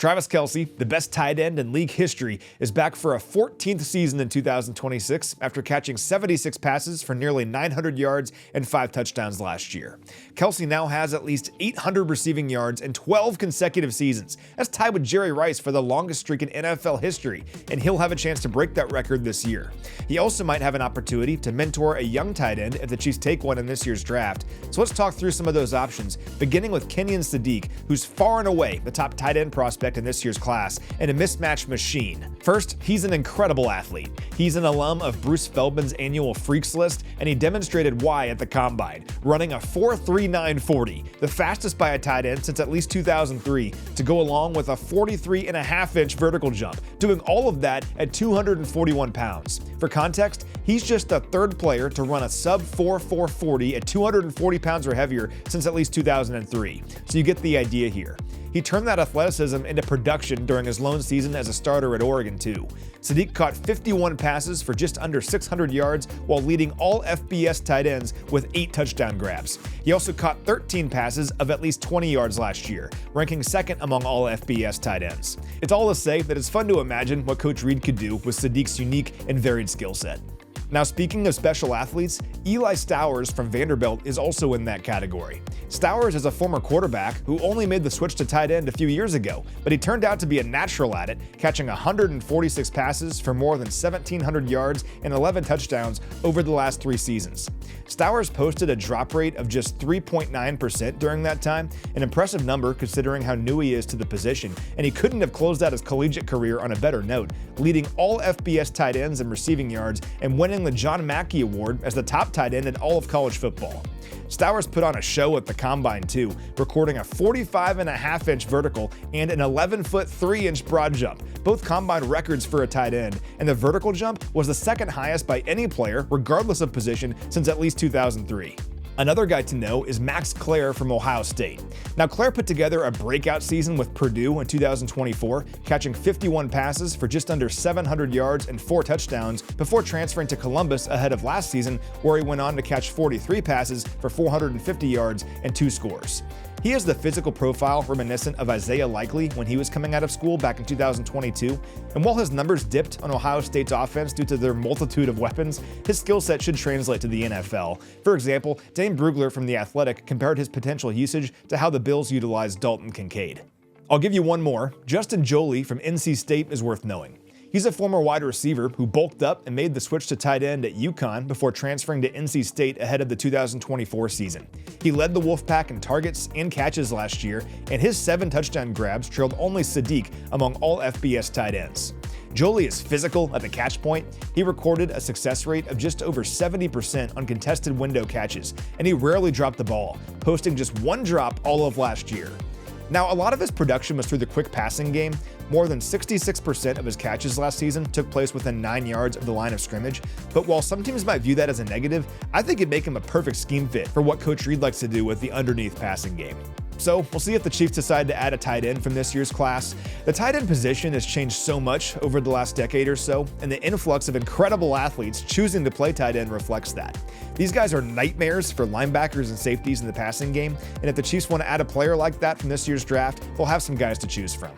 Travis Kelce, the best tight end in league history, is back for a 14th season in 2026 after catching 76 passes for nearly 900 yards and 5 touchdowns last year. Kelce now has at least 800 receiving yards in 12 consecutive seasons. That's tied with Jerry Rice for the longest streak in NFL history, and he'll have a chance to break that record this year. He also might have an opportunity to mentor a young tight end if the Chiefs take one in this year's draft. So let's talk through some of those options, beginning with Kenyon Sadiq, who's far and away the top tight end prospect in this year's class and a mismatch machine. First, he's an incredible athlete. He's an alum of Bruce Feldman's annual Freaks list, and he demonstrated why at the Combine, running a 4.39 40, the fastest by a tight end since at least 2003, to go along with a 43.5-inch vertical jump, doing all of that at 241 pounds. For context, he's just the third player to run a sub-4 4.40 at 240 pounds or heavier since at least 2003, so you get the idea here. He turned that athleticism into production during his lone season as a starter at Oregon, too. Sadiq caught 51 passes for just under 600 yards while leading all FBS tight ends with 8 touchdown grabs. He also caught 13 passes of at least 20 yards last year, ranking second among all FBS tight ends. It's all to say that it's fun to imagine what Coach Reid could do with Sadiq's unique and varied skill set. Now, speaking of special athletes, Eli Stowers from Vanderbilt is also in that category. Stowers is a former quarterback who only made the switch to tight end a few years ago, but he turned out to be a natural at it, catching 146 passes for more than 1,700 yards and 11 touchdowns over the last 3 seasons. Stowers posted a drop rate of just 3.9% during that time, an impressive number considering how new he is to the position, and he couldn't have closed out his collegiate career on a better note, leading all FBS tight ends in receiving yards and winning the John Mackey Award as the top tight end in all of college football. Stowers put on a show at the Combine too, recording a 45.5-inch vertical and an 11-foot 3-inch broad jump, both Combine records for a tight end, and the vertical jump was the second highest by any player, regardless of position, since at least 2003. Another guy to know is Max Clare from Ohio State. Now, Clare put together a breakout season with Purdue in 2024, catching 51 passes for just under 700 yards and 4 touchdowns before transferring to Columbus ahead of last season, where he went on to catch 43 passes for 450 yards and 2 scores. He has the physical profile reminiscent of Isaiah Likely when he was coming out of school back in 2022, and while his numbers dipped on Ohio State's offense due to their multitude of weapons, his skill set should translate to the NFL. For example, Dane Brugler from The Athletic compared his potential usage to how the Bills utilized Dalton Kincaid. I'll give you one more. Justin Joly from NC State is worth knowing. He's a former wide receiver who bulked up and made the switch to tight end at UConn before transferring to NC State ahead of the 2024 season. He led the Wolfpack in targets and catches last year, and his 7 touchdown grabs trailed only Sadiq among all FBS tight ends. Joly is physical at the catch point. He recorded a success rate of just over 70% on contested window catches, and he rarely dropped the ball, posting just 1 drop all of last year. Now, a lot of his production was through the quick passing game. More than 66% of his catches last season took place within 9 yards of the line of scrimmage, but while some teams might view that as a negative, I think it'd make him a perfect scheme fit for what Coach Reid likes to do with the underneath passing game. So we'll see if the Chiefs decide to add a tight end from this year's class. The tight end position has changed so much over the last decade or so, and the influx of incredible athletes choosing to play tight end reflects that. These guys are nightmares for linebackers and safeties in the passing game, and if the Chiefs want to add a player like that from this year's draft, they'll have some guys to choose from.